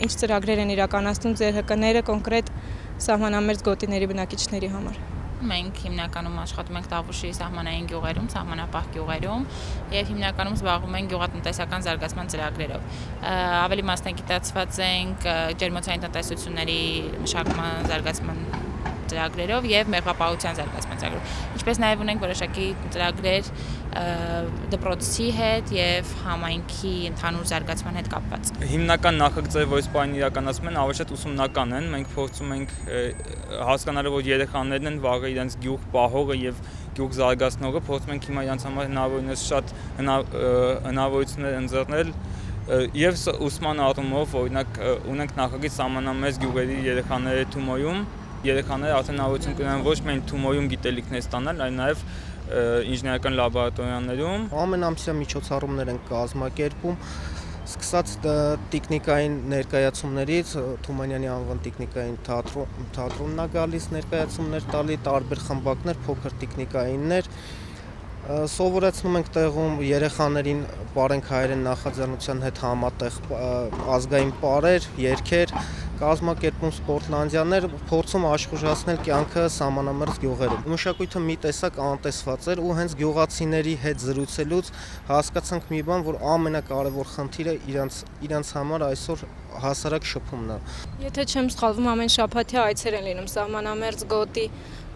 Ինչ ծրագրեր են իրականացնում ձեր ՀԿ-ները կոնկրետ սահմանամերձ գոտիների բնակիչների համար։ Մենք հիմնականում աշխատում ենք Տավուշի սահմանային գյուղերում, սահմանապահ գյուղերում եւ հիմնականում զբաղվում ենք գյուղատնտեսական զարգացման ծրագրերով։ Ավելի մասնագիտացված ենք ջերմոցային տնտեսությունների մշակման զարգացման ծրագրերով եւ մեղվապահության զարգացման ծրագրերով։ Ինչպես նաեւ ունենք որոշակի ծրագրեր դպրոցի հետ եւ համայնքի ընդհանուր զարգացման հետ կապված։ Հիմնական նախագծերը, որ սպայն իրականացում են, ավելի շատ ուսումնական են։ Մենք փորձում ենք հասկանալը, որ երեխաներն են վաղը իրենց գյուղ պահողը եւ գյուղ զարգացնողը, փորձում ենք հիմա իրենց համար հնարավորինս շատ հնարավորություններ ընձեռնել եւ ուսման առումով, օրինակ ունենք նախագիծ սահմանամերձ գյուղերի երեխաների Թումոյում, երեխաները արդեն հնարավորություն կունենան ոչ միայն Թումոյում գիտելիքներ ստանալ, այլ նաեւ ինժեներական լաբորատորիաներում ամենամսյա միջոցառումներ են կազմակերպում, սկսած տեխնիկային ներկայացումներից, Թումանյանի անվան տեխնիկային թատրոնն է գալիս ներկայացումներ տալի, տարբեր խմբակներ, փոքր տեխնիկայիններ, սովորեցնում ենք տեղում երեխաներին պարենք հայերեն նախաձեռնության հետ համատեղ ազգային պարեր, երգեր, կազմակերպում սպորտլանդիաներ, փորձում աշխուժացնել կյանքը սահմանամերձ գյուղերում։ Մշակույթը մի տեսակ անտեսված էր ու հենց գյուղացիների հետ զրուցելուց հասկացանք մի բան, որ ամենակարևոր խնդիրը իրենց համար այսօր հասարակ շփումն է։ Եթե չեմ սխալվում, ամեն շաբաթյա այցեր են լինում սահմանամերձ գոտի։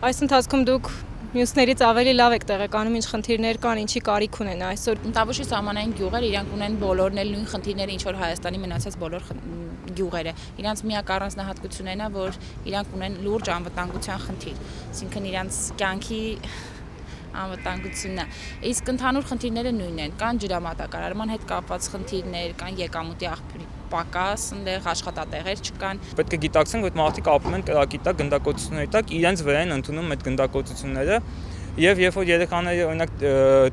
Այս ընթացքում դուք մյուսներից ավելի լավ եք տեղեկանում, ինչ խնդիրներ կան, ինչի կարիք ունեն այսօր։ Տավուշի սահմանային գյուղերը իրանք ունեն բոլորն էլ նույն խնդիրները, ինչ որ Հայաստանի մնացած բոլոր գյուղերը։ Իրանք միակ առանձնահատկությունն է, որ իրանք ունեն լուրջ անվտանգության խնդիր, այսինքն իրանք կյանքի անվտանգությունն է։ Իսկ ընդհանուր խնդիրները նույնն են, կան ջրամատակարարման հետ կապված խնդիրներ, կան եկամուտի աղբյուրի պակաս, այնտեղ աշխատատեղեր չկան։ Պետք է գիտակցենք, որ մարդիկ ապրում են կրակի տակ, գնդակոծությունների տակ, իրենց վրա են ընդունում այդ գնդակոծությունները, եւ երբ որ երեխաները օրինակ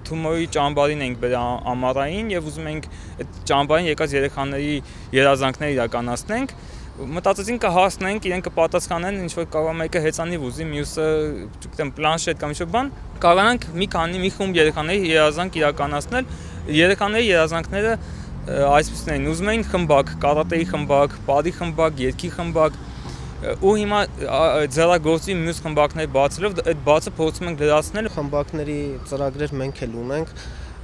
Թումոյի ճամբարին ենք բերել ամառային եւ ուզում ենք այդ ճամբարին եկած երեխաների երազանքները իրականացնենք, մտածեցինք կհասնենք, իրենք կպատասխանեն, ինչ որ կարող մեկը հեծանիվ ուզի, մյուսը, չգիտեմ, պլանշետ կամ ինչ-որ բան, կարողանանք մի խումբ երեխաների երազանք իրականացնել։ Երեխաների երազանքները այսպիսին են, ուզում էին խմբակ, կարատեի խմբակ, պարի խմբակ, երգի խմբակ, ու հիմա ձեռագործի մյուս խմբակներ բացելով այդ բացը փորձում ենք լրացնել։ Խմբակների ծրագրեր մենք էլ ունենք,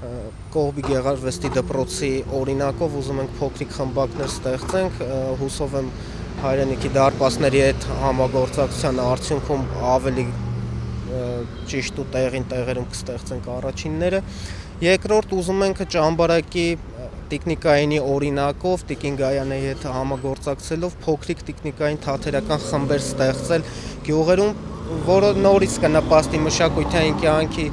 Կողբի գեղարվեստի դպրոցի օրինակով ուզում ենք փոքրիկ խմբակներ ստեղծենք, հուսով եմ հայրենիքի դարպասների հետ համագործակցության արդյունքում ավելի ճիշտ ու տեղին տեղերում կստեղծենք առաջինները։ Երկրորդ ուզում ենք ճամբարակի տեխնիկայինի օրինակով Տիկին Գայանեի հետ համագործակցելով փոքրիկ տեխնիկային թատերական խմբեր ստեղծել գյուղերում, որը նորից կնպաստի մշակութային կյանքի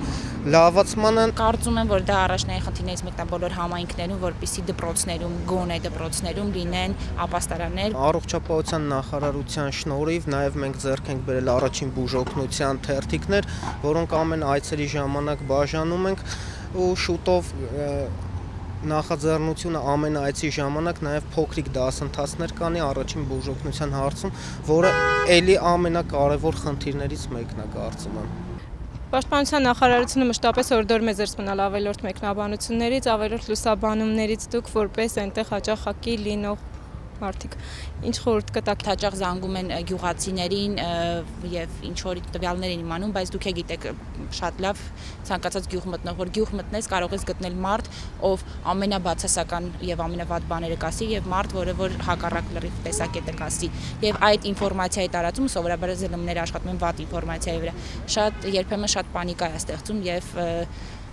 լավացմանը։ Կարծում եմ, որ դա առաջնային խնդիրներից մեկն է բոլոր համայնքներում, որպեսզի դպրոցներում, գոնե դպրոցներում լինեն ապաստարաններ։ Առողջապահության նախարարության շնորհիվ նաև մենք ձեռք ենք բերել առաջին բուժօգնության թերթիկներ, որոնք ամեն այցերի ժամանակ բաժանում ենք ու շուտով նախաձեռնությունը ամեն այցի ժամանակ նաև փոքրիկ դասընթացներ կանի առաջին բուժօգնության հարցում, որը ելի ամենակարևոր խնդիրներից մեկն է, կարծում եմ։ Պաշտպանության նախարարությունը մշտապես հորդորում է զերծ մնալ ավելորդ մեկնաբանություններից, ավելորդ լուսաբանումներից դուք որպես այնտեղ հաճախակի լինող մարդիկ ինչ խորհուրդ կտաք։ Հաճախ զանգում են գյուղացիներին եւ ինչ որ տվյալներ են իմանում, բայց դուք եք շատ լավ ցանկացած գյուղ մտնող, որ գյուղ մտնես, կարող ես գտնել մարդ, ով ամենաբացասական եւ ամենավատ բաները կասի եւ մարդ, որը որ հակառակ լրիվ տեսակետը կասի։ Եւ այդ ինֆորմացիայի տարածումը սովորաբար ԶԼՄ-ները աշխատում են վատ ինֆորմացիայի վրա։ Երբեմն շատ պանիկա է ստեղծում եւ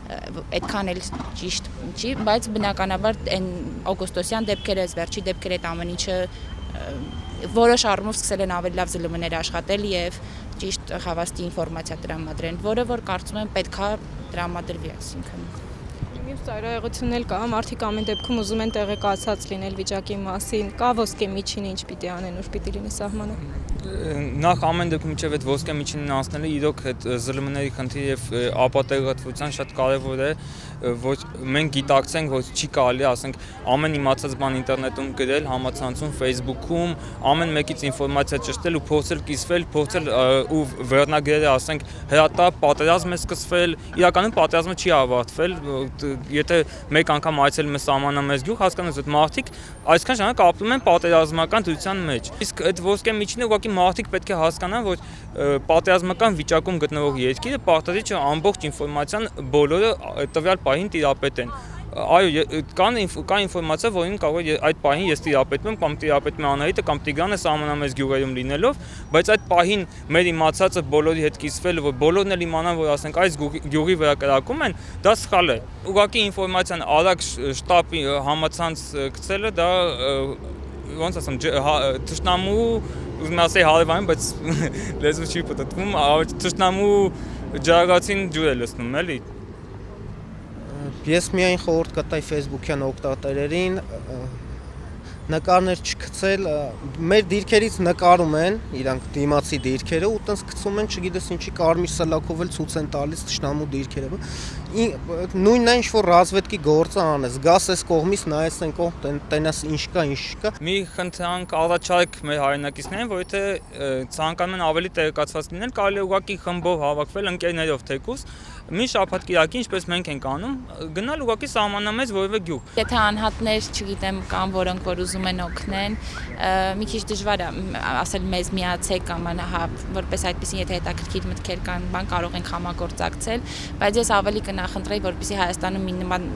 այդքան էլ ճիշտ չի, բայց բնականաբար այն օգոստոսյան դեպքերը, վերջի դեպքերը այդ ամեն ինչը որոշ առումով սկսել են ավելի լավ ԶԼՄ-ներ աշխատել եւ ճիշտ հավաստի ինֆորմացիա տրամադրեն, որը որ կարծում եմ պետքա տրամադրվի, այսինքն։ Մյուս ծայրահեղությունն էլ կա, մարդիկ ամեն դեպքում ուզում են տեղեկացած լինել վիճակի մասին, կա ոսկե միջինը ինչ պիտի անեն, ուր պիտի լինի սահմանը։ նախ ամեն դեպքում մինչև այդ ոսկե միջինն անցնելը իրոք այդ ԶԼՄ-ների խնդիրը եւ ապատեղծվության շատ կարեւոր է, որ մենք գիտակցենք, որ չի կարելի, ասենք, ամեն իմացած բան ինտերնետում գրել, համացանցում, Facebook-ում, ամեն մեկից ինֆորմացիա ճշտել ու փորձել կիսվել, փորձել ու վերնագրերը, ասենք, հրատապ, պատերազմ է սկսվել, իրականում պատերազմը չի ավարտվել, եթե մեկ անգամ այցելում ես սահմանամերձ գյուղ, հասկանաս, որ մարդիկ այսքան ժամանակ ապրում են պատերազմական դրության մեջ։ Իսկ այդ ոսկե միջինը ուղղակի մարդիկ պետք է հասկանան, որ պատերազմական վիճակում գտնվող երկիրը պարտադիր չէ ամբողջ ինֆորմացիան բոլորը տվյալ պահին տիրապետեն։ Այո, կա ինֆորմացիա, որին կարող է այդ պահին ես տիրապետում եմ կամ տիրապետում է Անահիտը կամ Տիգրանը սահմանամերձ գյուղերում լինելով, բայց այդ պահին մեր իմացածը բոլորի հետ կիսվելը, որ բոլորն էլ իմանան, որ ասենք այս գյուղի վրա կրակում են, դա սխալ է։ Ուղղակի ինֆորմացիան արագ շտապ համացանց գցելը դա ոնց ասեմ, թշնամու, ուզում ասեի հարևան, բայց լեզու չի պատտվում, թշնամու ջարացին ջուր է լցնում, էլի։ Ես միայն խորհուրդ կտայի Facebook-յան օգտատերերին նկարներ չգցել, մեր դիրքերից նկարում են իրանք դիմացի դիրքերը ու տենց գցում են, չգիտես ինչի կարմիր սլակով էլ ցույց են տալիս թշնամու դիրքերը։ Նույնն է ինչ որ ռազմետքի գործը անես, գաս այս կողմից նայես այն կողմ, տենաս ինչ կա, ինչ չկա։ Մի խնդրանք առաջարկ մեր հայրենակիցներին, որ եթե ցանկանում են ավելի տեղեկացված լինել, կարելի է ուղղակի խմբով հավաքվել ընկերներով թեկուզ մի շաբաթ կիրակի, ինչպես մենք ենք անում, գնալ ուղղակի սահմանամերձ որևէ գյուղ։ Եթե անհատներ, չգիտեմ, կան որոնք որ ուզում են օգնեն, մի քիչ դժվար է ասել մեզ միացեք կամ որպես այդպեսին եթե հետաքրքիր մտքեր կան, բան կարող ենք համագործակցել, բայց ես ավելի կնախընտրեի, որպեսզի Հայաստանում մի նման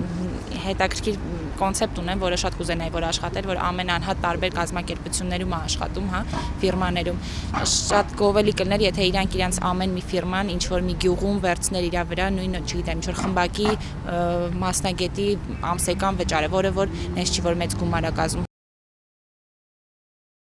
հետաքրքիր կոնցեպտ ունեն, որը շատ կուզենայի որ աշխատեր, որ ամեն անհատ տարբեր կազմակերպություններում է աշխատում, հա, ֆիրմաներում։ Շատ գովելի կլներ, եթե իրանք իրանց ամեն մի ֆիրման ինչ որ մի գյուղում վերցներ իր վրա նույնը, չգիտեմ, ինչ որ խմբակի մասնագետի ամսական վճարը, որը որ նես չի որ մեծ գումար է կազմում։